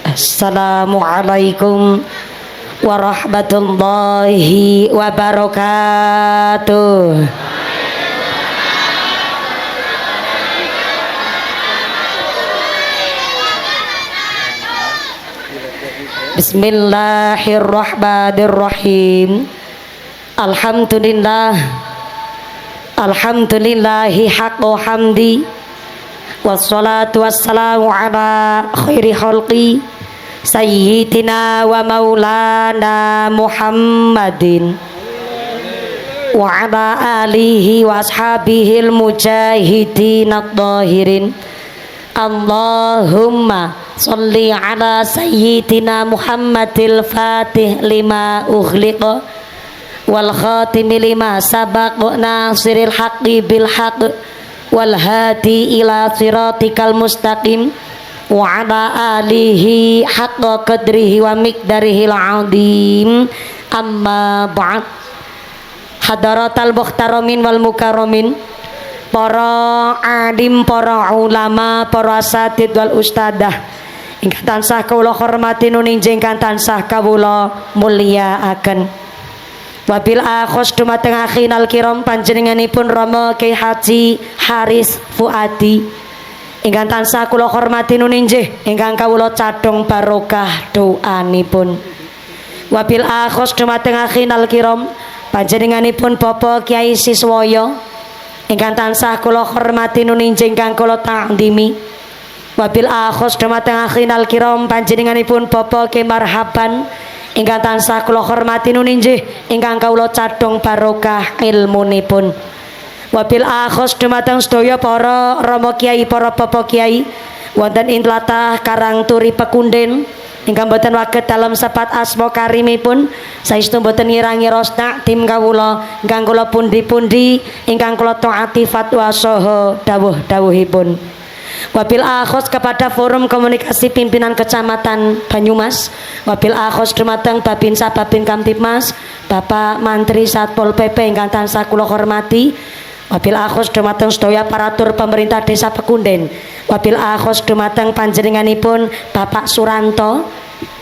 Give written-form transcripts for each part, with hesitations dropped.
Assalamualaikum warahmatullahi wabarakatuh. Bismillahirrahmanirrahim. Alhamdulillahi haqqo hamdi, wassalatu wassalamu ala khairi khalqi sayyidina wa maulana Muhammadin wa ala alihi wa ashabihil mujahidin at-tahirin. Allahumma sholli ala sayyidina Muhammadil fatih lima ughliqa wal khatimi lima sabaq nasiril haqqi bil haqq wal hadi ila siratikal mustaqim wa ala alihi haqqa qadrihi wa miqdarihil azim. Amma ba'd. Hadaratal muhtaramin wal mukarramin, para alim, para ulama, para asatid wal ustadah ingkang tansah kawula hormati nuninjing ingkang tansah kawula mulyakaken. Wabil akhos dumateng akhinal kiram panjenenganipun Rama Kyai Haji Haris Fuadi ingkang tansah kula hormati nuninjih ingkang kawula cadhong barokah doanipun. Wabil akhos dumateng akhinal kiram panjenenganipun Bapak Kyai Siswaya ingkang tansah kula hormati nuninjing ingkang kula takdimi. Wabil akhos dumateng akhinal kiram panjenenganipun Bapak Kyai Marhaban ingkang tansah kula hormati nuninjih ingkang kawula cadhong barokah ilmunipun. Wabil akhos dumateng sedaya para rama kiai, para bapak kiai wonten ing tlatah Karangturi Pekunden ingkang boten waget dalam sepat asma karimipun, saestu boten ngirangi rosna tim kawula ingkang kula pundi-pundi ingkang kula taati fatwa saha dawuh-dawuhipun. Wabil akhos kepada forum komunikasi pimpinan kecamatan Banyumas, wabil akhos dumateng Babinsa Babin Kamtibmas, Bapak Mantri Satpol PP ingkang tansah kula hormati. Wabil akhos dumateng sedaya aparatur pemerintah desa Pekunden, wabil akhos dumateng panjenenganipun Bapak Suranto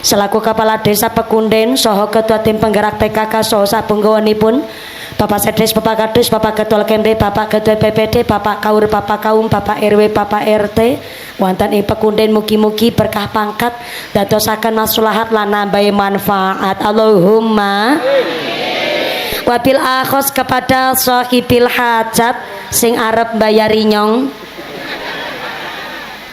selaku kepala desa Pekunden saha ketua tim penggerak PKK saha sabunggawanipun, Bapak Sedes, Bapak Kadus, Bapak Ketua Kemre, Bapak Ketua PPD, Bapak Kaur, Bapak Kaum, Bapak RW, Bapak RT wonten ing Pekunden, mugi-mugi berkah pangkat dadosaken maslahat lan nambahi manfaat. Allahumma. Wabil akhos kepada sahibil hajat sing arep bayari nyong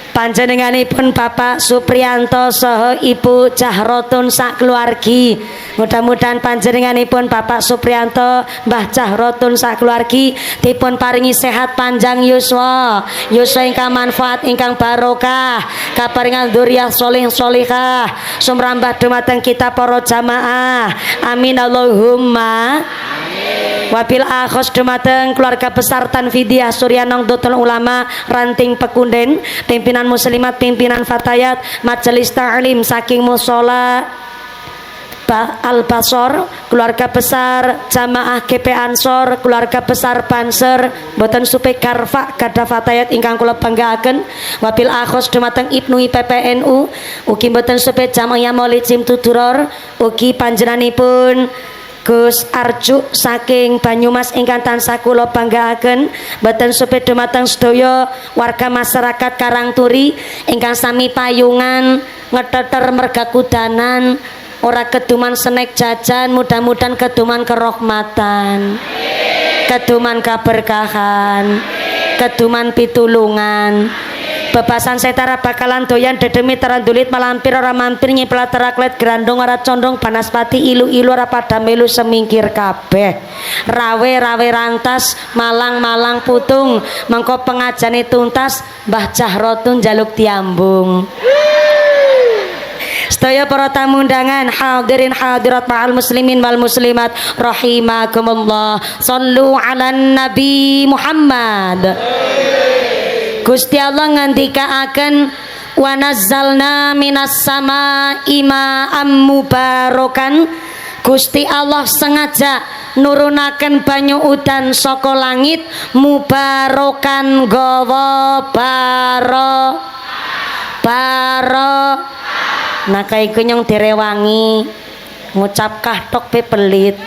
panjenenganipun Bapak Supriyanto saha Ibu Jahrotun sakeluargi. Mudah-mudahan panjenenganipun Bapak Supriyanto, Mbah Jahrotun sakeluargi dipun paringi sehat panjang yuswa, yuswa ingkang manfaat ingkang barokah, kaparingan dzurriyyah sholih sholihah sumrambah dumateng kita para jamaah. Amin Allahumma. Wabil akhos dumateng keluarga besar Tanfidiyah Suryanong Dotul Ulama Ranting Pekunden, pimpinan muslimat, pimpinan fatayat, majelis ta'lim saking musola Al-Basor, keluarga besar jamaah GP Ansor, keluarga besar Banser boten supe karfa kada fatayat ingkang kula banggaaken. Wabil akhos dumateng Ibnu PPNU ugi boten supe jamaah Maulid Simtuduror, ugi panjenenganipun Gus Arju saking Banyumas ingkang tansah kula banggaaken, boten supe dumateng sedaya warga masyarakat Karangturi ingkang sami payungan ngeteter merga kudanan, ora keduman senek jajan, mudah-mudahan keduman kerahmatan, keduman keberkahan, keduman pitulungan. Bebasan setara bakalan doyan dedemi terandulit malampir ora mampir nyiplat teraklet gerandong ora condong banaspati ilu-ilu ora pada melu semingkir kabeh, rawe rantas malang putung mengko pengajane tuntas Mbah Jahrotun jaluk tiambung. Sedaya para tamu undangan, hadirin hadirat ma'al muslimin wal muslimat rahimakumullah, sallu ala nabi Muhammad. Gusti Allah ngandikaaken wa nazzalna minas samaa'i ma'am mubarakan. Gusti Allah sengaja nurunaken banyu udan saka langit mubarokan gawa baro. Nah kaiku nyong direwangi ngucap kahtok pe pelit.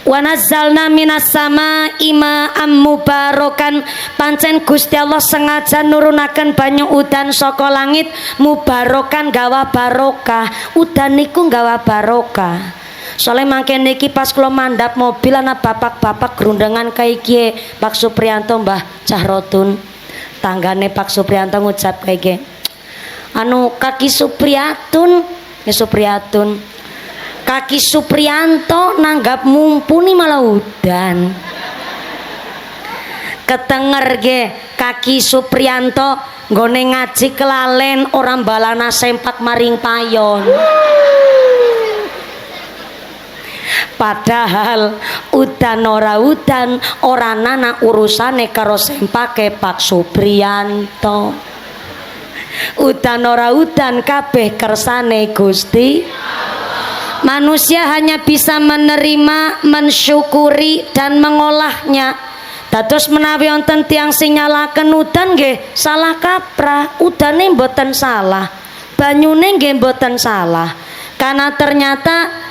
Wa nazzalna minas sama ima'am mubarakan, pancen Gusti Allah sengaja nurunaken banyu udan saka langit mubarakan gawa barokah. Udan niku gawa barokah. Soalnya mangke niki pas kula mandap mobil ana bapak-bapak gerundangan kayak kie Pak Supriyanto Mbah Cahrodun. Tanggane Pak Supriyanto ngucap kayak kie, anu kaki Supriyatun ya Supriyatun, kaki Supriyanto nanggap mumpuni malah udan. Ketenger ge kaki Supriyanto nggone ngaji kelalen orang balana sempak maring payon. Padahal udan ora nana urusane karo sempake Pak Supriyanto. Udan ora udan kabeh kersane Gusti. Manusia hanya bisa menerima, mensyukuri dan mengolahnya. Dados menawi wonten tiyang sing nyalaken udan nggih salah kaprah. Udane mboten salah, banyune nggih mboten salah. Karena ternyata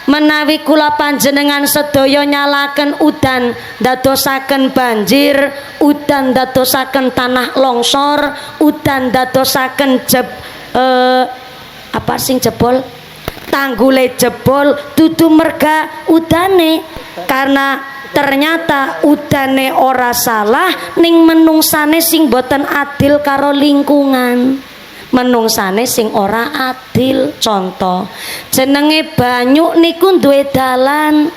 menawi kula panjenengan sedaya nyalaken udan dadosaken banjir, udan dadosaken tanah longsor, udan dadosaken apa sing jebol, tanggule jebol, dudu merga udane. Karena ternyata udane ora salah ning menungsane sing boten adil karo lingkungan, menungsane sing ora adil. Contoh jenenge banyu niku duwe dalan,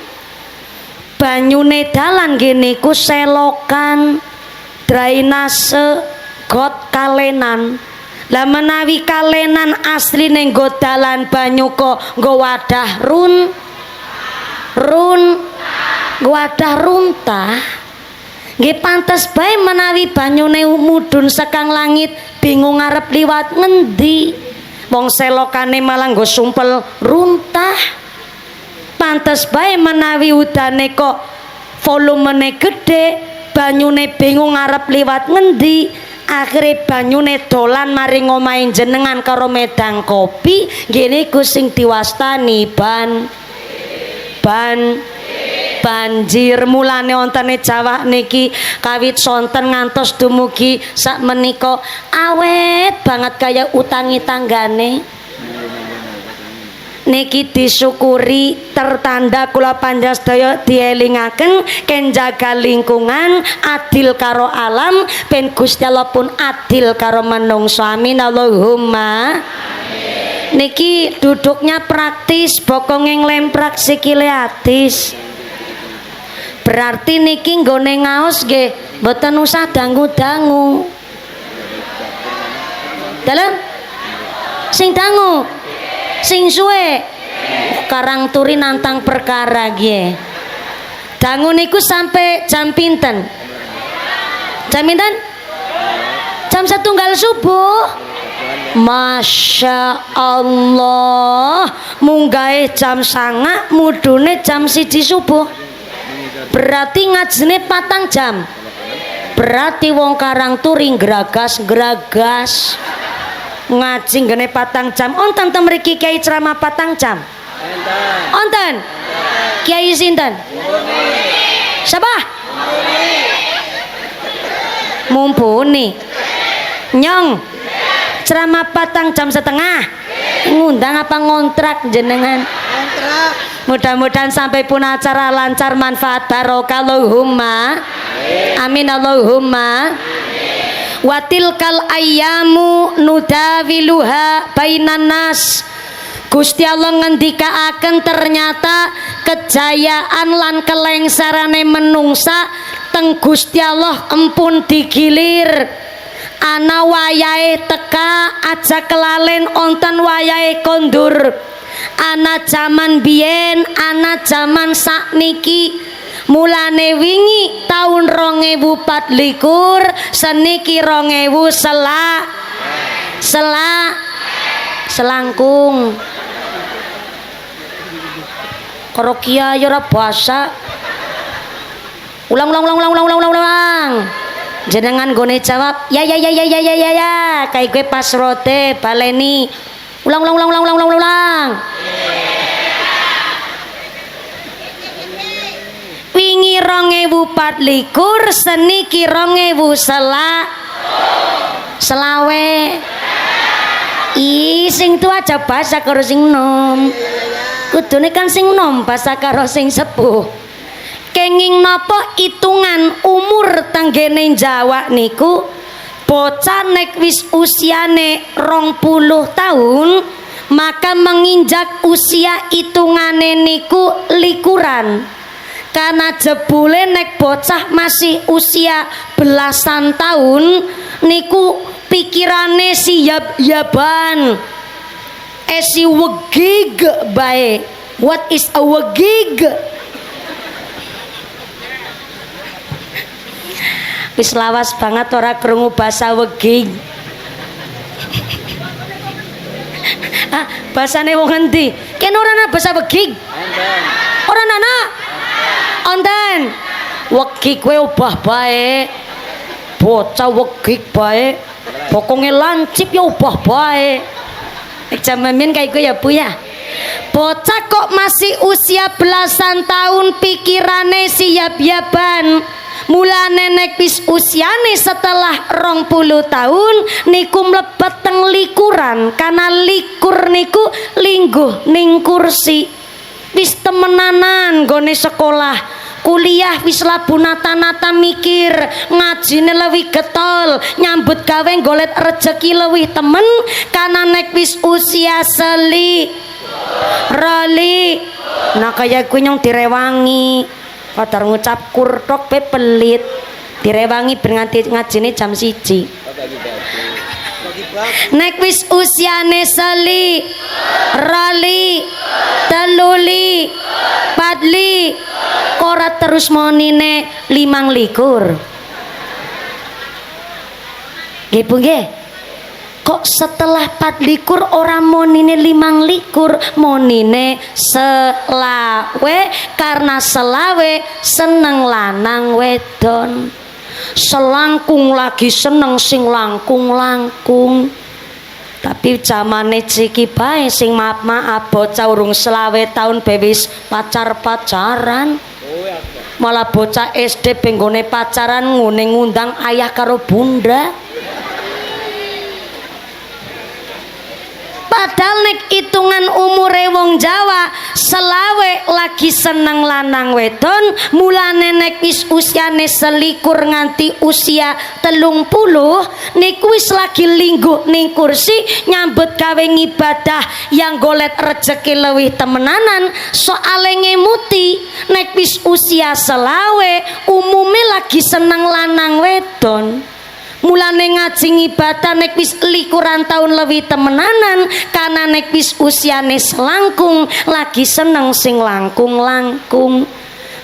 banyune dalan nggih niku selokan, drainase, got kalenan. Lah menawi kalenan asli ning nggo dalan banyu kok nggo wadah wadah runtah, nggih pantes bae menawi banyune mudhun sekang langit bingung arep liwat ngendi, wong selokane malah nggo sumpel runtah. Pantes bae menawi udane kok volumene gede, banyune bingung arep liwat ngendi, akhire banyune dolan maring omahe jenengan karo medang kopi. Nggih niku sing diwastani banjir. Mulane wonten Jawa niki kawit sonten ngantos dumugi sak menika awet banget kaya utangi tanggane. Niki disyukuri tertanda kula panjenengan dielingaken ken jaga lingkungan, adil karo alam, ben Gusti Allah pun adil karo menungso. Amin Allahumma. Niki duduknya praktis, bokong nglemprak sikile atis. Berarti niki nggone ngaos nggih mboten usah dangu-dangu. Dalem sing dangu, sing suwe karang turi nantang perkara nggih. Dangu niku sampai jam pinten? Jam pinten? Jam 1 subuh. Masya Allah, munggahe jam 9 mudune jam 1 subuh. Berarti ngajine 4 jam. Berarti wong karang turi gragas ngaji ngene 4 jam. Onten ten mriki kiai ceramah 4 jam. Onten. Kiai sinten? Siapa? Mumpuni. Nyong. Ceramah 4 jam setengah. Ngundang apa ngontrak jenengan? Mudah-mudahan sampai pun acara lancar, manfaat barokah. Allahumma amin Allahumma. Watilkal ayyamu nudawiluha bainan nas. Gusti Allah ngendikaaken ternyata kejayaan lan kelengsarane menungsa teng Gusti Allah empun digilir. Ana wayahe teka aja kelalen, onten wayahe kondur. Ana jaman biyen, ana jaman sakniki. Mulane wingi tahun 2024 seniki 2000 selangkung. Karo kiai ora basa. Ulang. Jenengan gone jawab, ya. Kayak gue pas rote baleni. Ulang. Wingi 2024 seniki 2000 selawe. Sing tua aja basa karo sing nom. Kudune kan sing nom basa karo sing sepuh. Kenging napa hitungan umur tenggene Jawa niku bocah nek wis usiane 20 tahun maka menginjak usia hitungane niku likuran. Karena jebule nek bocah masih usia belasan tahun niku pikirane siap-yaban. Si wegig bae. What is a wegig? Wis lawas banget ora krungu basa wegig. Basane wong endi? Ken ora ana basa wegig. Ora ana. Onten. Wegig kowe obah bae. Bocah wegig bae. Pokonge lancip ya obah bae. Jaman kayak gue ya Bu ya. Bocah kok masih usia belasan tahun pikirane siap-yaban. Mulane nek wis usiane setelah 20 tahun niku mlebet teng likuran. Karena likur niku lingguh ning kursi. Wis temenanan gone sekolah kuliah wis labu nata-nata mikir ngajine lewih getol nyambut gawe golet rejeki lewih temen. Karena nek wis usia rali nah kaya gue nyong direwangi padahal ngucap kurtok pe pelit direwangi bernganti ngajine jam 1. Nek wis usiane rali teluli padli ora terus monine 25. Nggih Bu nggih. Kok setelah 24 ora monine 25 monine selawe karena selawe seneng lanang wedon. Selangkung lagi seneng sing langkung. Tapi zamane ciki bae sing maaf bocah urung selawe tahun bewis pacaran. Malah bocah SD penggone pacaran ngune ngundang ayah karo bunda. Padahal nek hitungan umure wong Jawa selawe lagi seneng lanang wedon. Mulane nek wis usiane selikur nganti usia 30 niku wis lagi lingguh ning kursi nyambut gawe ngibadah yang golet rejeki lewih temenanan. Soale ngemuti nek wis usia selawe umume lagi seneng lanang wedon. Mulane ngaji ibadah nek wis likuran tahun lebih temenanan. Karena nek wis usiane selangkung lagi seneng sing langkung.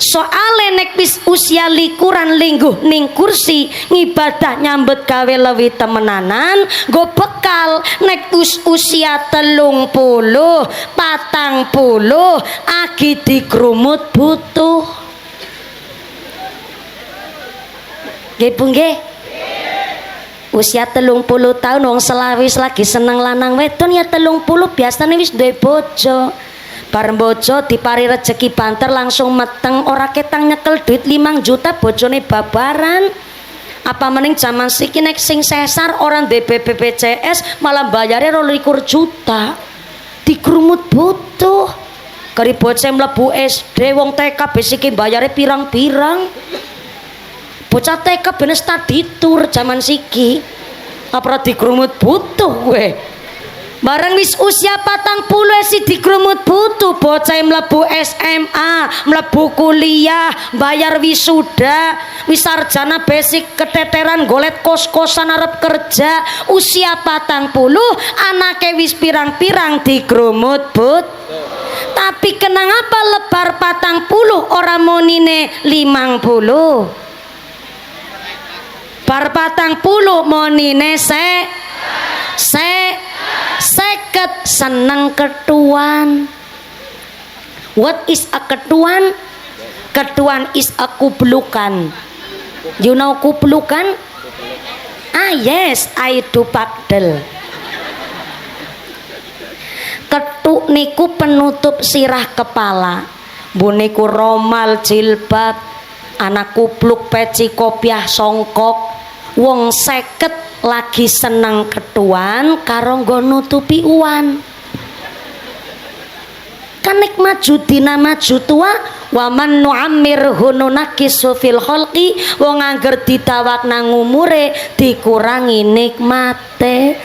Soale nek wis usia likuran lingguh ning kursi ngibadah nyambut gawe lebih temenanan. Go bekal nek usia 30 40 agi dikrumut butuh. Nggih Bu nggih. Usia 30 tahun wong selawis lagi seneng lanang wedon ya 30 biasanya wis duwe bojo. Bareng bojo dipari rezeki banter langsung meteng ora ketang nyekel duit 5 juta bojone babaran. Apa mending zaman siki nek sing sesar orang BPJS malah bayare 22 juta. Dikrumut butuh. Kari bocah mlebu SD wong TK besiki bayare pirang-pirang. Bocah TK bener study tour zaman siki. Apa dikrumut butuh gue. Bareng wis usia 40 si dikrumut butuh. Bocah mlebu SMA, mlebu kuliah, bayar wisuda, wis sarjana basic keteteran golet kos-kosan arep kerja. Usia 40 anake wis pirang-pirang dikrumut Tapi kenapa lebar 40 ora monine 50? Bar 40 monine seket seneng ketuan. What is a ketuan? Ketuan is a kuplukan. You know kuplukan? Ah yes, I do pakdel. Ketuk niku penutup sirah kepala. Buniku romal, jilbab, anak kupluk, peci, kopiah, songkok. Wong 50 lagi seneng ketuan karo nggo nutupi uwan. Kan nek maju dina maju tua wa man nu'ammirhu nunakisu fil khalqi, wong angger ditawak nang umure dikurangi nikmate.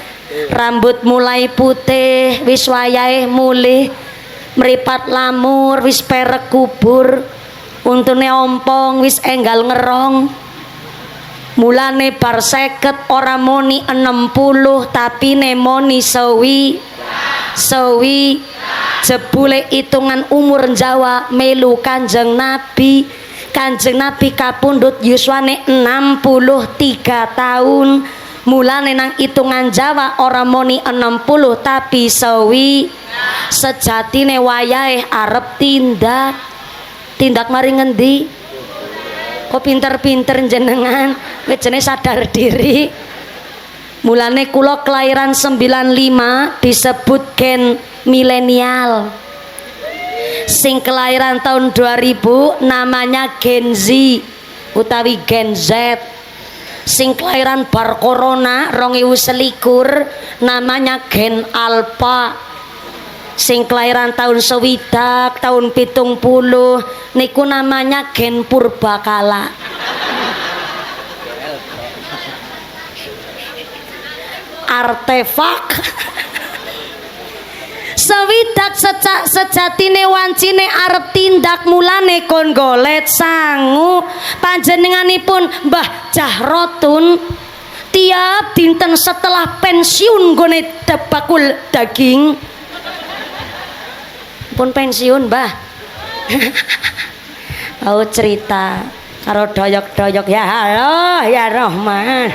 Rambut mulai putih wis wayahe mulih, mripat lamur wis perek kubur, untune ompong wis enggal ngerong. Mulane bar 50 ora moni 60 tapi nemoni sewi jebule hitungan umur Jawa melu Kanjeng Nabi. Kanjeng Nabi kapundhut yuswane 63 tahun. Mulane nang hitungan Jawa ora moni 60 tapi sewi. Sejatine wayahe arep tindak mari ngendi? Kok pinter-pinter jenengan, wis jenenge sadar diri. Mulane kula kelahiran 95 disebut gen milenial. Sing kelahiran tahun 2000 namanya Gen Z utawi Gen Z. Sing kelahiran bar corona 2021 namanya Gen Alpha. Sing kelahiran tahun 60 tahun 70 niku namanya Gen Purbakala. Artefak. Sewidak sejatine wancine arep tindak, mulane kon golet sangu. Panjenenganipun Mbah Jahrotun tiap dinten setelah pensiun gone bakul daging. Pun pensiun Mbah. Mau cerita karo doyok-doyok, ya halo ya Rahman.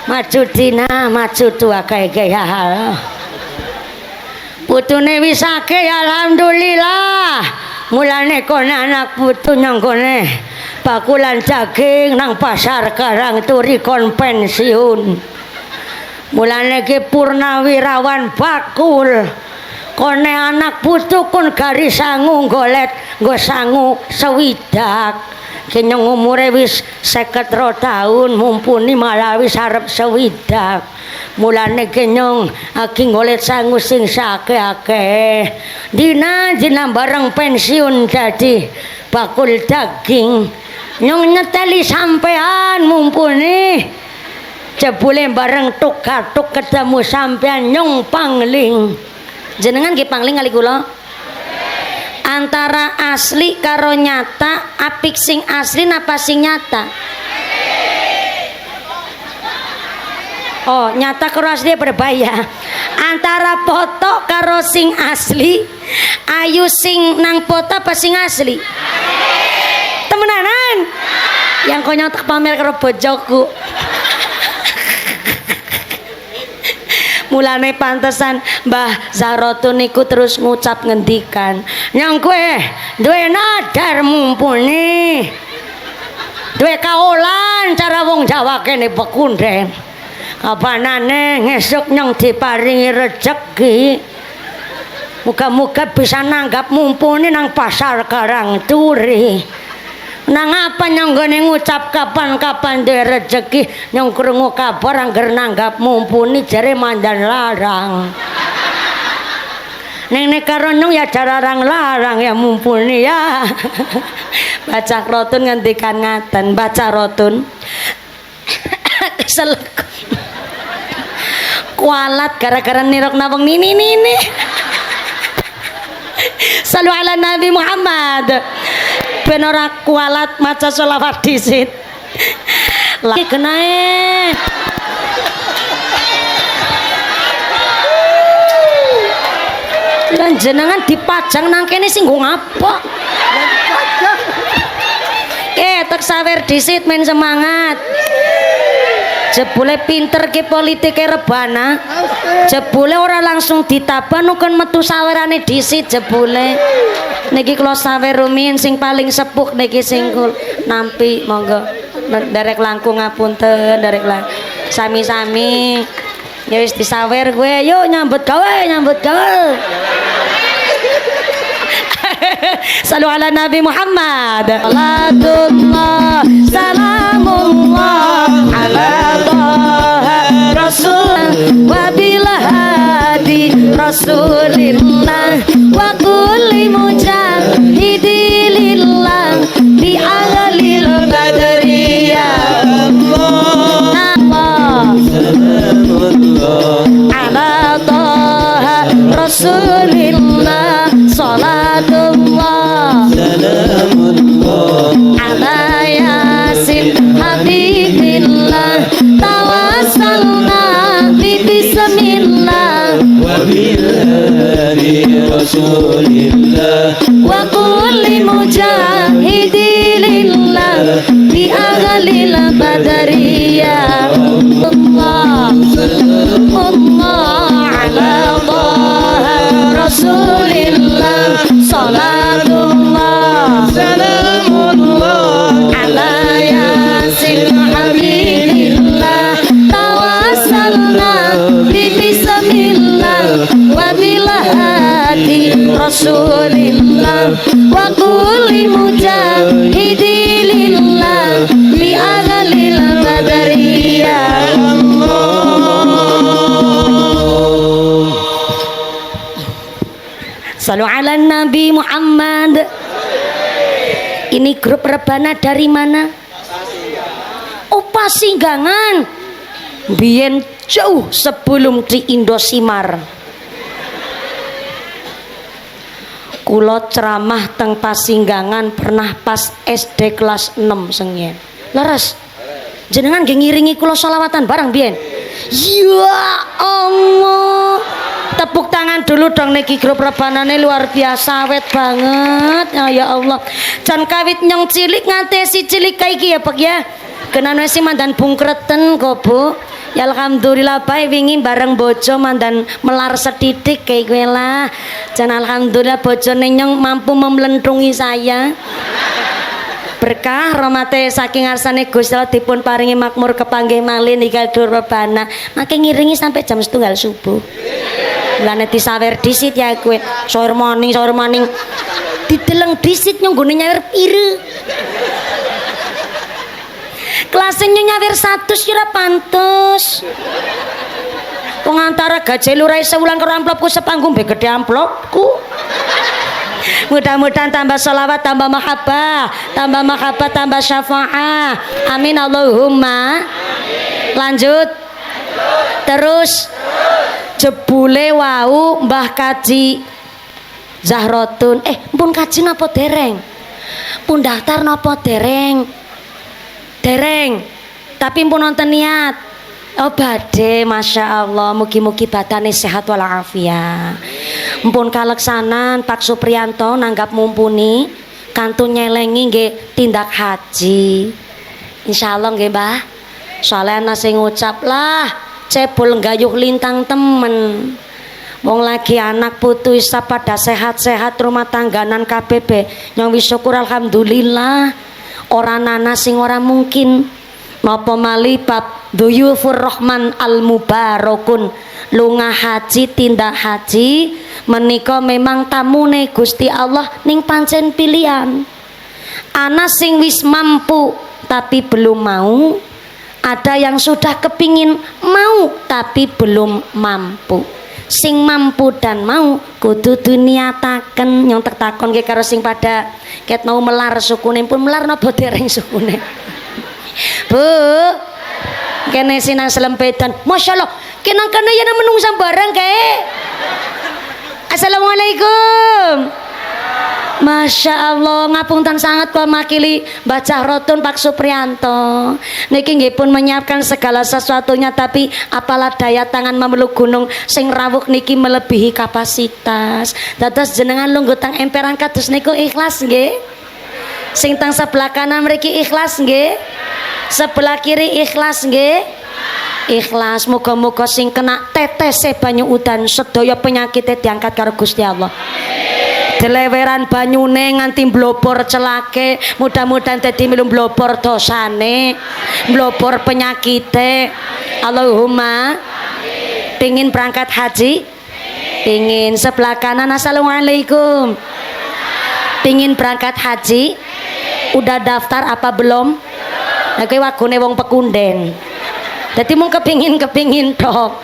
Maju dina maju tua kayak ya halo. Putune wis akeh alhamdulillah. Mulane kon anak putu nang kene bakulan daging nang pasar Karang Turi kon pensiun. Mulane ki purnawirawan bakul kone anak putu kon garis sangu golet nggo sangu sewidak. Ki nyong umure wis 52 tahun mumpuni malah wis arep sewidak. Mulane ki nyong aki golet sangu sing sakeh-akeh. Dina bareng pensiun dadi bakul daging. Nyong nyeteli sampean mumpuni jebule bareng tuk-tuk ketemu sampean nyong pangling. Jenengan nggih pangling kali kula? Antara asli karo nyata, apik sing asli napa sing nyata? Oh, nyata karo asli berbahaya. Antara foto karo sing asli, ayu sing nang foto apa sing asli? Temenanan? Yang kau nyotok pamer karo bojoku. Mulane pantesan Mbah Zahrotun niku terus ngucap ngendikan, nyong kowe duwe nadar mumpuni, duwe kaolan cara wong Jawa kene pekunden. Kapanane ngesuk nyong diparingi rejeki, muga-muga bisa nanggap mumpuni nang pasar Karang Turi. Nang apa nyong gone ngucap kapan-kapan duwe rezeki, nyong krungu kabar angger nanggap mumpuni jare mandan larang. Ning nek karo nyong ya jarang larang ya mumpuni ya. Baca rotun ngendikan ngaten, baca rotun. Keselek. Kualat gara-gara nirok nawang nini. Salu ala Nabi Muhammad. Ben ora kualat maca sholawat disit. Lagi kenae. Lan jenengan dipajang nang kene sing nggo ngapa? Tek sawer disit men semangat. Jebule pinter ke politike rebana. Jebule ora langsung ditaban kan metu sawerane dhisit jebule. Niki kula sawer rumiyin sing paling sepuh niki sing nampi monggo. Derek langkung ngapunten, derek lang. Sami-sami. Ya wis disawer gue, yuk nyambut gawe. Salu ala Nabi Muhammad. Salatullah, salamullah ala Taha Rasul wa bil hadi Rasulillah wa kulli mujahidilillah bi aghlil badriyah Allah ala Taha Rasulillah salatullah salamullah ala yasin habibillah tawassalna bi bismillah wa bil hadi rasulillah wa kulli mujahidilillah bi aghlil badriyah Allah ala Taha Rasulillah salatullah salamullah ala yasin habibillah tawassalna bi bismillah wa bil hadi Rasulillah wa kulli mujahidilillah bi aghlil badriyah Salu ala Nabi Muhammad. Ini grup rebana dari mana? Oh Pasinggangan. Biyen jauh sebelum Tri Indosimar. Kulo ceramah teng Pasinggangan pernah pas SD kelas 6 sengyen. Leres. Jenengan nggih ngiringi kulo sholawatan bareng biyen. Ya Allah. Tepuk tangan dulu dong niki grup rebanane luar biasa awet banget ya Allah. Jan kawit nyong cilik ngate si cilik kaiki ya Pak ya. Kenan wis mandan bungkreten kok Bu. Ya alhamdulillah bae wingi bareng bojo mandan melar setitik kayak gue lah. Jan alhamdulillah bojone nyong mampu memelentrungi saya. Berkah rahmate saking ngarsane Gusti Allah dipun paringi makmur kepanggih malih niki grup rebana. Mangke ngiringi sampai jam 1 subuh. Mulane disawer disit ya kowe. Sawer maning dideleng disit nyong nggone nyawer pire. Kelasnya nyawer 100 kira pantes. Wong antara gaji lurai sewulan karo amplopku sepanggung be gede amplopku. Mudah-mudahan tambah sholawat, tambah mahabbah, tambah syafaah. Amin Allahumma. Lanjut. Terus. Jebule wau Mbah Kaji Zahrotun. Pun kaji napa dereng? Pun daftar napa dereng? Dereng. Tapi pun nonton niat. Oh badhe, masya Allah. Mugi-mugi badane sehat walafiat. Mpun kaleksanan Pak Supriyanto nanggap mumpuni kantun nyelengi nggih tindak haji. Insyaallah nggih Mbah. Soale ana sing ngucap lah cebol gayuh lintang temen. Wong lagi anak putu isa pada sehat-sehat rumah tangganan KBB. Nyong wis syukur alhamdulillah. Ora nana sing ora mungkin. Napa mali bab Duyufur Rahman al Mubarakun lunga haji tindak haji menika memang tamune Gusti Allah ning pancen pilihan. Ana sing wis mampu tapi belum mau. Ada yang sudah kepingin mau tapi belum mampu. Sing mampu dan mau kudu duniataken. Nyong tak takon ke karo sing pada ket mau melar sukune pun melar napa dereng sukune. Bu, kene sinang selempetan. Masyaallah, kenang kana yana menungsa barang kae. Assalamualaikum. Masya Allah, ngapunten sangat kula makili Mbah Zahrotun Pak Supriyanto. Niki nggih pun menyiapkan segala sesuatunya, tapi apalah daya tangan memeluk gunung sing rawuh niki melebihi kapasitas. Dados jenengan lungguh tang emperan kados niku ikhlas nggih? Sing tang sebelah kanan mriki ikhlas nggih? Sebelah kiri ikhlas nggih? Ikhlas. Muga-muga sing kena tetese banyu udan sedaya penyakite diangkat karo Gusti Allah. Deleweran banyune nganti mblobor celake, mudah-mudahan dadi milu mblobor dosane, mblobor penyakite. Allahumma. Pingin berangkat haji? Pingin. Sebelah kanan assalamualaikum. Pingin berangkat haji? Udah daftar apa belum? Nah kowe wagone wong pekunden. Dadi mung kepingin tok.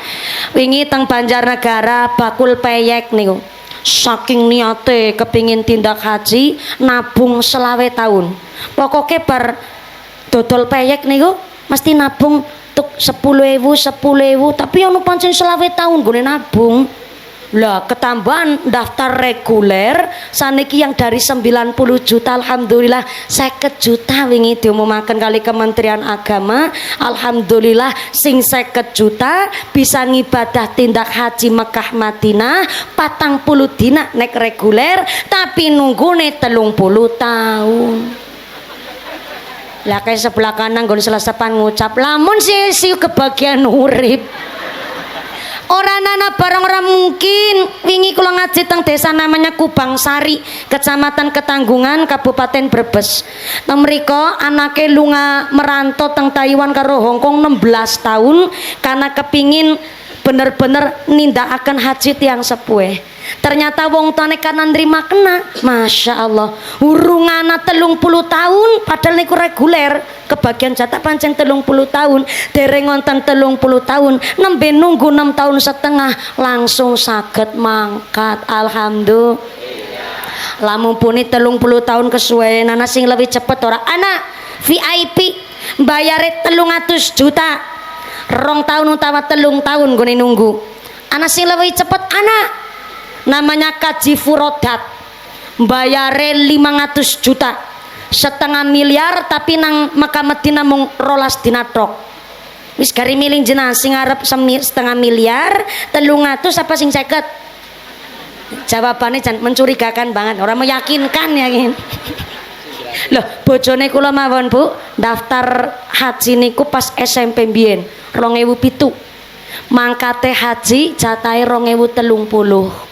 Wingi teng Banjarnegara bakul peyek niku. Saking niate kepingin tindak haji, nabung 20 tahun. Pokoke bar dodol peyek niku mesti nabung tuk 10.000 tapi ono pancen 20 tahun gone nabung. Lah ketambahan daftar reguler saniki yang dari 90 juta alhamdulillah 50 juta wingi diumumaken kali Kementerian Agama. Alhamdulillah sing 50 juta bisa ngibadah tindak haji Mekah Madinah 40 dina nek reguler tapi nunggune 30 tahun. Lah kayak sebelah kanan nggon selesepan ngucap lamun sih kebagian urip. Orang nana barang orang mungkin. Wingi kula ngaji teng desa namanya Kubang Sari, Kecamatan Ketanggungan, Kabupaten Brebes. Teng mriko anake lunga merantau teng Taiwan karo Hongkong 16 tahun karena kepingin bener-bener nindakaken haji tiang sepuh. Ternyata wong tuane kanan nerima kena. Masya Allah. Urungana 30 tahun padahal niku reguler. Kebagian jatah pancen 30 tahun. Dereng wonten 30 tahun. Nembe nunggu 6 tahun setengah langsung saged mangkat. Alhamdulillah. Lamun puni 30 tahun kesuwen ana sing lebih cepet ora? Anak VIP bayare 300 juta. 2 tahun utawa 3 tahun gone nunggu. Ana sing lebih cepet anak namanya kaji furodat bayare 500 juta 0,5 miliar tapi nang Mekah Madinah mung 12 dina tok. Wis gari miling jenengan sing arep 0,5 miliar 300 apa sing 50? Jawabannya jangan mencurigakan banget, orang meyakinkan yakin. Loh bojone kula mawon Bu daftar haji niku pas SMP mbiyen 2007 mangkate haji jatahe 2030.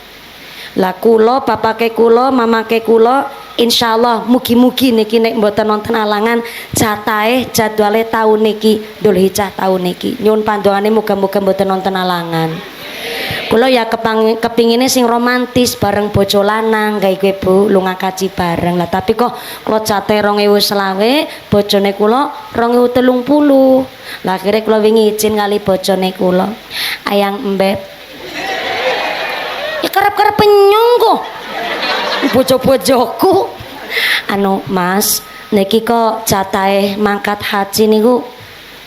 Lah kula bapake kula mamake kula insyaallah mugi-mugi niki nek mboten wonten alangan jatahe jadwale taun niki Dzulhijjah taun niki nyuwun pandongane muga-muga mboten wonten alangan. Kula ya kepingine sing romantis bareng bojo lanang gawe kowe Bu lunga kaji bareng. Lah tapi kok kula jatahe 2020 bojone kula 2030. Lah akhire kula wingi izin kali bojone kula ayang embet kerap-kerap penyong kok bojo-bojoku anu Mas niki kok jatahe mangkat haji niku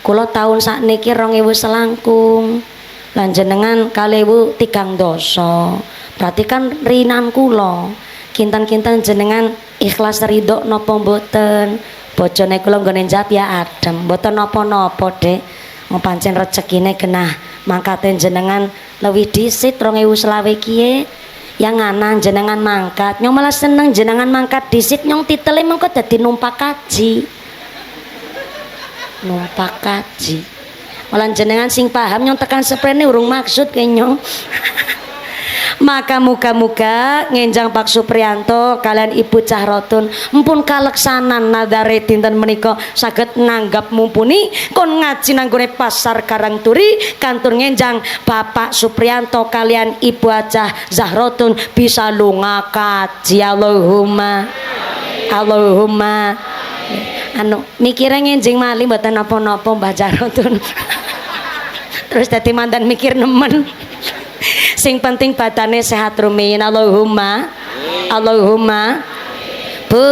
kula tahun sakniki 2000 selangkung lan jenengan 2003 dosa berarti kan rinan kula kinten-kinten jenengan ikhlas ridho napa mboten. Bojone kula nggone jawab ya adem mboten napa-napa Dek mau pancen rezekine genah mangkate jenengan lebih disit 2020 kiye yang ngana jenengan mangkat nyong malah seneng jenengan mangkat disit nyong titele mengko dadi numpak kaji malah jenengan sing paham nyong tekan seprene urung maksud ke nyong. Maka muga-muga ngenjang Pak Supriyanto kalian Ibu Cahrotun mpun kaleksanan nadare dinten menika saged nanggap mumpuni kon ngaji nanggone pasar Karangturi kantur ngenjang Bapak Supriyanto kalian Ibu Acah Zahrotun bisa lunga kaji. Allahumma Allahumma anu mikire ngenjing mali mboten napa-napa Mbah Zahrotun. Terus dadi mandan mikir nemen. Sing penting badane sehat rumiyin. Allahumma Allahumma Bu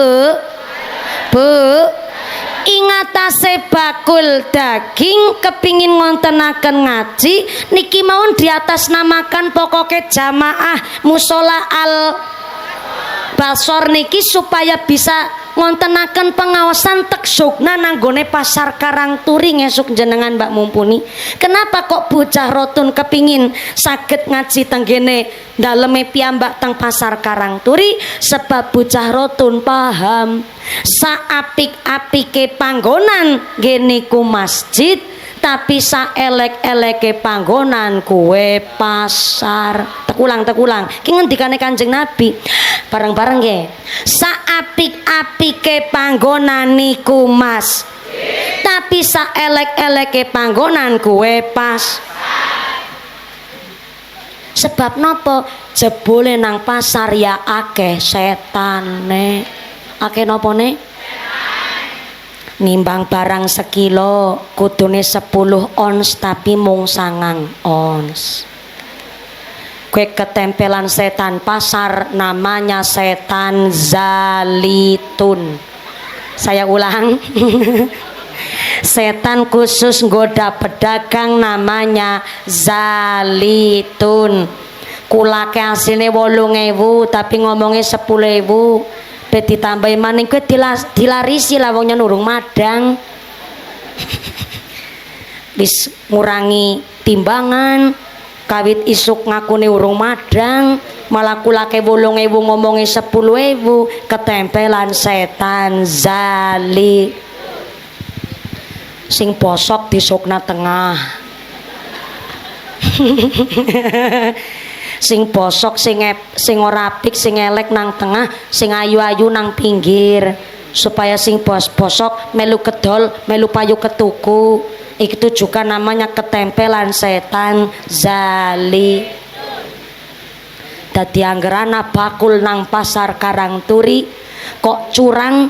ingatase bakul daging kepingin ngontenaken ngaji niki mawon di atas namakan pokoknya jamaah musola al Basor niki supaya bisa ngontenaken pengawasan teksukna nanggone pasar Karangturi ngesuk jenengan Mbak mumpuni. Kenapa kok Bu Cahrotun kepingin saged ngaji tenggene daleme piyambak teng pasar Karangturi? Sebab Bu Cahrotun paham saapik-apike panggonan geniku masjid tapi saelek-eleke panggonan kuwe pasar. Tekulang ki ngendikane Kanjeng Nabi bareng-bareng nggih. Saapik-apike panggonan niku mas, tapi saelek-eleke panggonan kuwe pas. Sebab nopo? Jebule nang pasar ya akeh setane. Akeh nopone? Nimbang barang sekilo kudune 10 ons tapi mung 9 ons. Kue ketempelan setan pasar, namanya setan zalitun. Saya ulang. Setan khusus nggoda pedagang, namanya zalitun. Kulake asline 8.000 tapi ngomongnya 10.000. Bet ditambahi maning kowe dilarisi lah wong nurung madang. Wis ngurangi timbangan, kawit isuk ngakune urung madang, malah kulake 8.000 ngomongnya 10.000, ketempelan setan zali. Sing posok disukna tengah. Sing posok sing ora apik sing elek nang tengah, sing ayu-ayu nang pinggir, supaya sing posok melu kedol melu payu ketuku. Itu juga namanya ketempelan setan zali. Dadi anggerana bakul nang pasar Karangturi kok curang,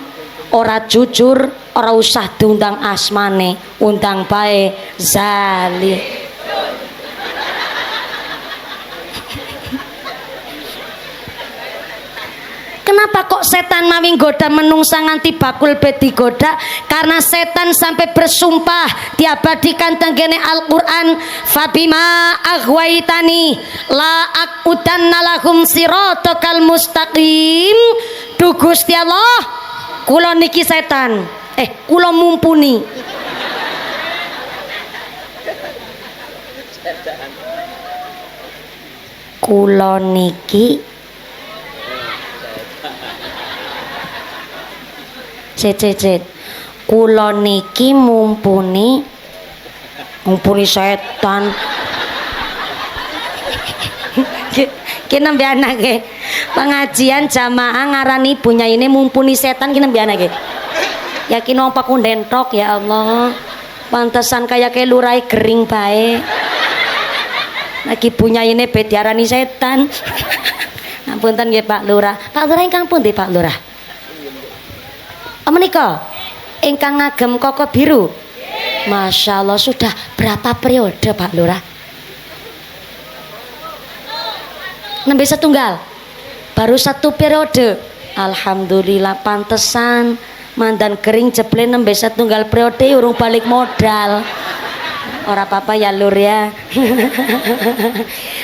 ora jujur, ora usah diundang asmane, undang bae zali. Kenapa kok setan mawi goda menungsa nganti bakul bedi goda? Karena setan sampai bersumpah diabadikan tenggene Al-Quran, fabima aghwaitani la aqudanna lahum siratal mustaqim. Duh Gusti Allah, kula niki setan, kula mumpuni. Kula niki cet kula niki mumpuni setan. Ki nembe anake pengajian jamaah ngarani ibunya ini mumpuni setan, ki nembe anake. Yakin apa kundentok ya Allah. Pantesan kayak lurai gering bae. Lagi punya ini diarani setan. Ngapunten nggih Pak Lurah. Pak Lurah ingkang pundi Pak Lurah? Menika ingkang ngagem koko biru. Masya Allah, sudah berapa periode Pak Lurah? Nembe setunggal. Baru 1 periode. Alhamdulillah, pantesan mandan kering jeble nembe setunggal periode urung balik modal. Ora apa-apa ya Lur ya.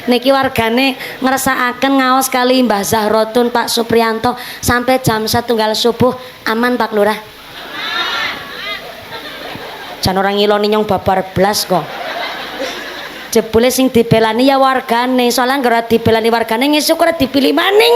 Niki wargane ngrasakaken ngaos kali Mbah Zahrotun Pak Supriyanto sampai jam 1 subuh. Aman Pak Lurah? Jan orang ngiloni nyong babar blas kok. Jebule sing dibelani ya wargane, soalnya gara dibelani wargane ngesuk ora dipilih maning.